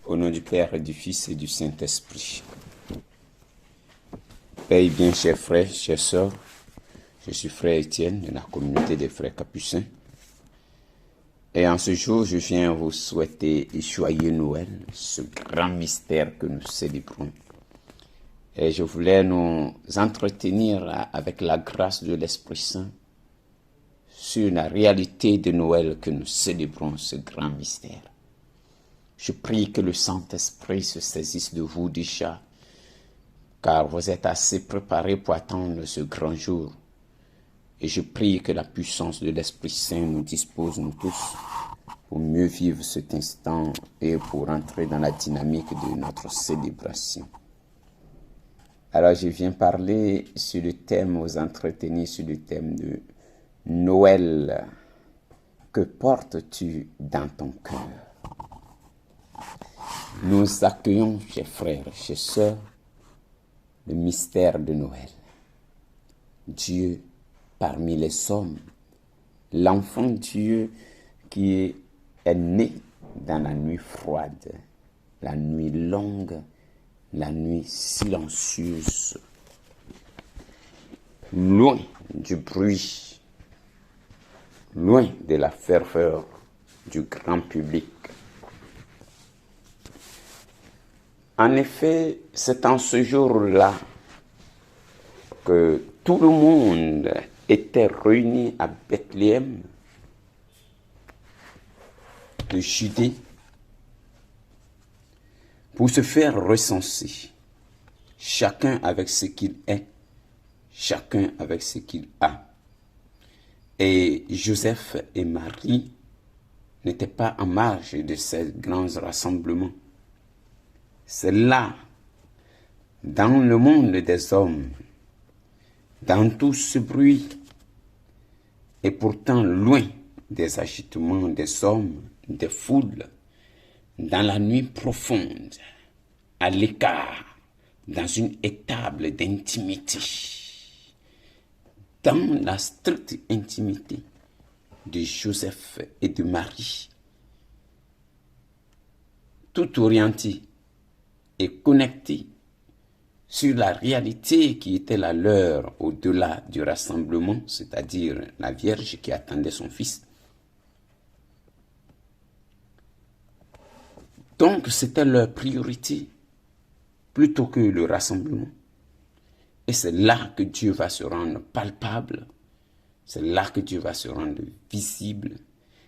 Au nom du Père, et du Fils et du Saint-Esprit. Paix bien, chers frères, chères sœurs. Je suis frère Étienne de la communauté des frères Capucins. Et en ce jour, je viens vous souhaiter joyeux Noël, ce grand mystère que nous célébrons. Et je voulais nous entretenir avec la grâce de l'Esprit Saint sur la réalité de Noël que nous célébrons, ce grand mystère. Je prie que le Saint-Esprit se saisisse de vous déjà, car vous êtes assez préparés pour attendre ce grand jour. Et je prie que la puissance de l'Esprit Saint nous dispose, nous tous, pour mieux vivre cet instant et pour entrer dans la dynamique de notre célébration. Alors je viens parler sur le thème, vous entretenir sur le thème de Noël. Que portes-tu dans ton cœur? Nous accueillons, chers frères, chers sœurs, le mystère de Noël. Dieu parmi les hommes, l'enfant Dieu qui est né dans la nuit froide, la nuit longue, la nuit silencieuse, loin du bruit, loin de la ferveur du grand public. En effet, c'est en ce jour-là que tout le monde était réuni à Bethléem, de Judée, pour se faire recenser, chacun avec ce qu'il est, chacun avec ce qu'il a. Et Joseph et Marie n'étaient pas en marge de ces grands rassemblements. C'est là, dans le monde des hommes, dans tout ce bruit, et pourtant loin des agitements des hommes, des foules, dans la nuit profonde, à l'écart, dans une étable d'intimité, dans la stricte intimité de Joseph et de Marie, tout orienté et connecté sur la réalité qui était la leur au-delà du rassemblement, c'est-à-dire la Vierge qui attendait son fils. Donc c'était leur priorité plutôt que le rassemblement. Et c'est là que Dieu va se rendre palpable, c'est là que Dieu va se rendre visible,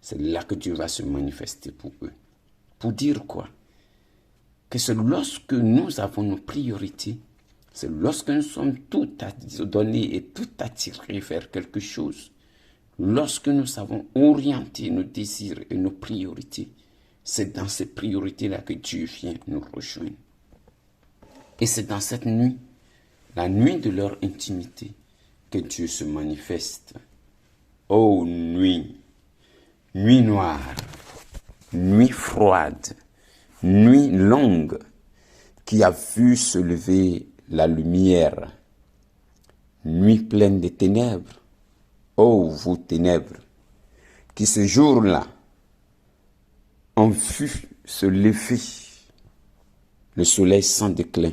c'est là que Dieu va se manifester pour eux. Pour dire quoi? Que c'est lorsque nous avons nos priorités, c'est lorsque nous sommes tout à donner et tout attirés vers quelque chose, lorsque nous savons orienter nos désirs et nos priorités, c'est dans ces priorités-là que Dieu vient nous rejoindre. Et c'est dans cette nuit, la nuit de leur intimité, que Dieu se manifeste. Ô nuit, nuit noire, nuit froide, nuit longue, qui a vu se lever la lumière, nuit pleine de ténèbres, ô vous ténèbres, qui ce jour-là ont vu se lever le soleil sans déclin,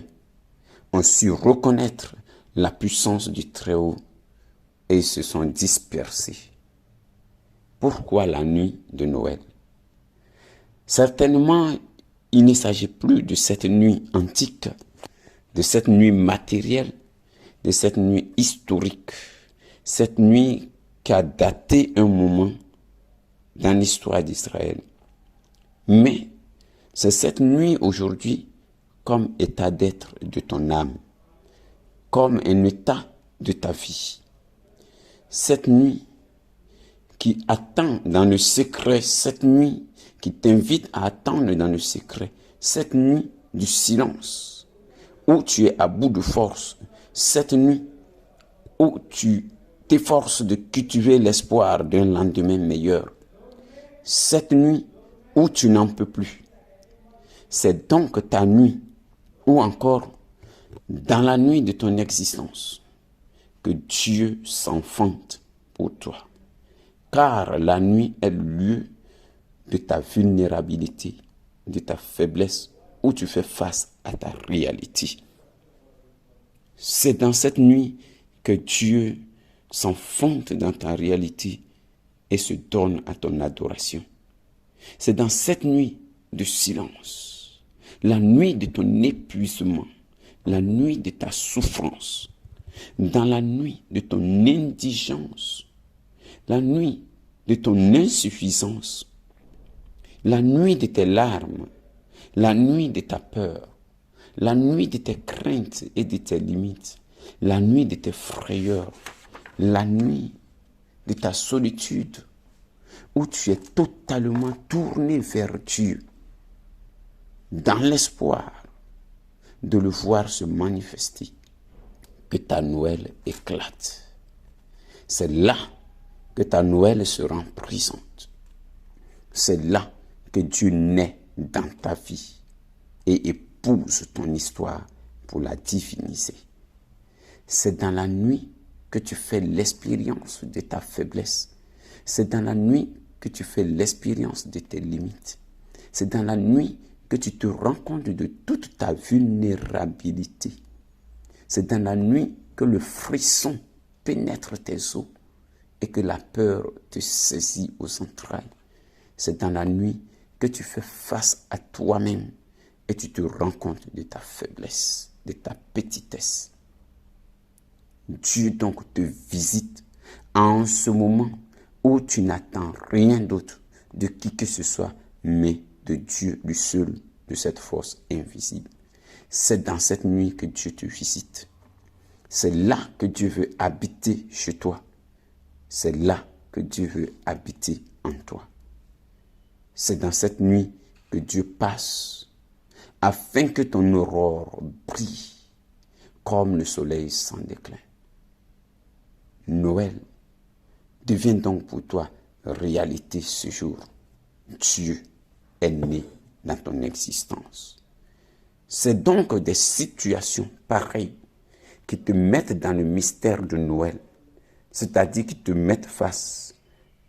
ont su reconnaître la puissance du Très-Haut et se sont dispersés. Pourquoi la nuit de Noël? Certainement, il ne s'agit plus de cette nuit antique, de cette nuit matérielle, de cette nuit historique, cette nuit qui a daté un moment dans l'histoire d'Israël. Mais c'est cette nuit aujourd'hui comme état d'être de ton âme, comme un état de ta vie. Cette nuit qui attend dans le secret, cette nuit qui t'invite à attendre dans le secret, cette nuit du silence, où tu es à bout de force, cette nuit où tu t'efforces de cultiver l'espoir d'un lendemain meilleur, cette nuit où tu n'en peux plus. C'est donc ta nuit, ou encore dans la nuit de ton existence, que Dieu s'enfante pour toi. Car la nuit est le lieu de ta vulnérabilité, de ta faiblesse où tu fais face à ta réalité. C'est dans cette nuit que Dieu s'enfonce dans ta réalité et se donne à ton adoration. C'est dans cette nuit de silence, la nuit de ton épuisement, la nuit de ta souffrance, dans la nuit de ton indigence, la nuit de ton insuffisance, la nuit de tes larmes, la nuit de ta peur, la nuit de tes craintes et de tes limites, la nuit de tes frayeurs, la nuit de ta solitude, où tu es totalement tourné vers Dieu, dans l'espoir de le voir se manifester, que ta Noël éclate. C'est là que ta Noël se rend présente. C'est là que Dieu naît dans ta vie et épouse ton histoire pour la diviniser. C'est dans la nuit que tu fais l'expérience de ta faiblesse. C'est dans la nuit que tu fais l'expérience de tes limites. C'est dans la nuit que tu te rends compte de toute ta vulnérabilité. C'est dans la nuit que le frisson pénètre tes os et que la peur te saisit aux entrailles. C'est dans la nuit que tu fais face à toi-même et tu te rends compte de ta faiblesse, de ta petitesse. Dieu donc te visite en ce moment où tu n'attends rien d'autre de qui que ce soit, mais de Dieu, du seul, de cette force invisible. C'est dans cette nuit que Dieu te visite. C'est là que Dieu veut habiter chez toi. C'est là que Dieu veut habiter en toi. C'est dans cette nuit que Dieu passe afin que ton aurore brille comme le soleil sans déclin. Noël devient donc pour toi réalité ce jour. Dieu est né dans ton existence. C'est donc des situations pareilles qui te mettent dans le mystère de Noël, c'est-à-dire qui te mettent face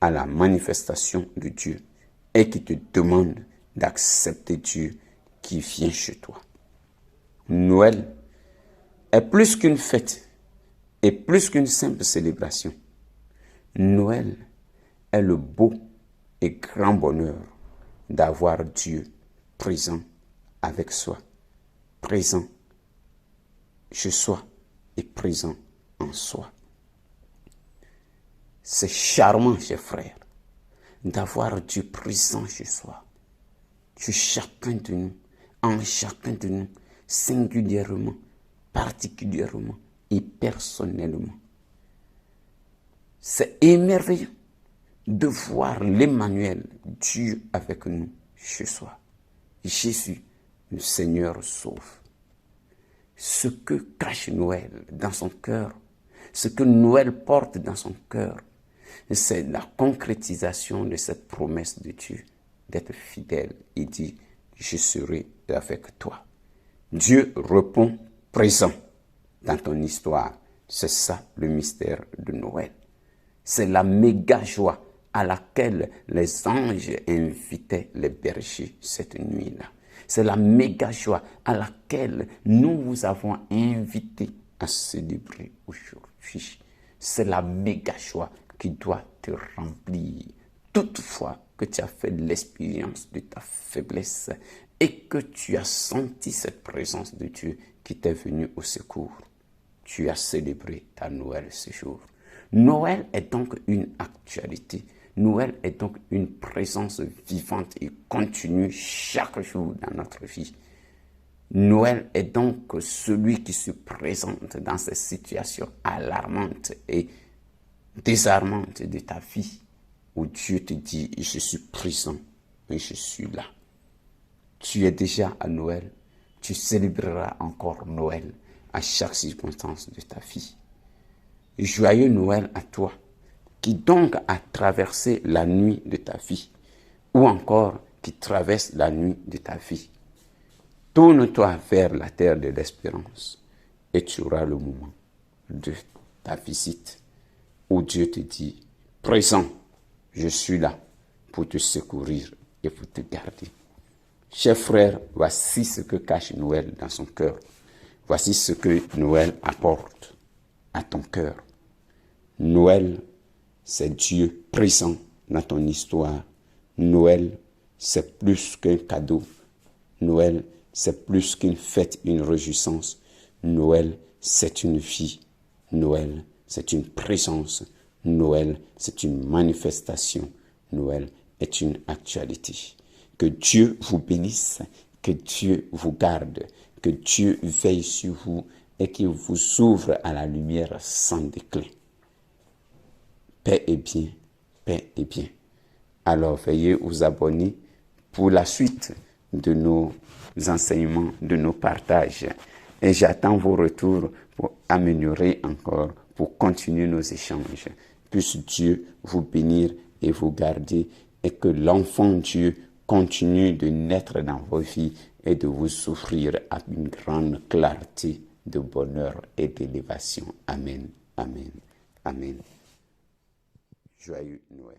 à la manifestation de Dieu et qui te demandent d'accepter Dieu qui vient chez toi. Noël est plus qu'une fête et plus qu'une simple célébration. Noël est le beau et grand bonheur d'avoir Dieu présent avec soi, présent chez soi et présent en soi. C'est charmant, chers frères, d'avoir Dieu présent chez soi, chez chacun de nous, en chacun de nous, singulièrement, particulièrement et personnellement. C'est émerveillant de voir l'Emmanuel, Dieu avec nous, chez soi. Jésus, le Seigneur, sauve. Ce que cache Noël dans son cœur, ce que Noël porte dans son cœur, c'est la concrétisation de cette promesse de Dieu, d'être fidèle. Il dit, je serai avec toi. Dieu répond présent dans ton histoire. C'est ça le mystère de Noël. C'est la méga joie à laquelle les anges invitaient les bergers cette nuit-là. C'est la méga joie à laquelle nous vous avons invité à célébrer aujourd'hui. C'est la méga joie qui doit te remplir. Toutefois que tu as fait l'expérience de ta faiblesse et que tu as senti cette présence de Dieu qui t'est venue au secours, tu as célébré ta Noël ce jour. Noël est donc une actualité. Noël est donc une présence vivante et continue chaque jour dans notre vie. Noël est donc celui qui se présente dans ces situations alarmantes et désarmantes de ta vie, où Dieu te dit, je suis présent et je suis là. Tu es déjà à Noël, tu célébreras encore Noël à chaque circonstance de ta vie. Joyeux Noël à toi, qui donc a traversé la nuit de ta vie, ou encore qui traverse la nuit de ta vie. Tourne-toi vers la terre de l'espérance et tu auras le moment de ta visite où Dieu te dit, présent, je suis là pour te secourir et pour te garder. Chers frères, voici ce que cache Noël dans son cœur. Voici ce que Noël apporte à ton cœur. Noël, c'est Dieu présent dans ton histoire. Noël, c'est plus qu'un cadeau. Noël, c'est plus qu'une fête, une réjouissance. Noël, c'est une vie. Noël, c'est une présence. Noël, c'est une manifestation. Noël est une actualité. Que Dieu vous bénisse, que Dieu vous garde, que Dieu veille sur vous et qu'il vous ouvre à la lumière sans déclin. Paix et bien, paix et bien. Alors veuillez vous abonner pour la suite de nos enseignements, de nos partages. Et j'attends vos retours pour améliorer encore, pour continuer nos échanges. Puisse Dieu vous bénir et vous garder et que l'enfant Dieu continue de naître dans vos vies et de vous offrir à une grande clarté de bonheur et d'élévation. Amen, amen, amen. Joyeux Noël.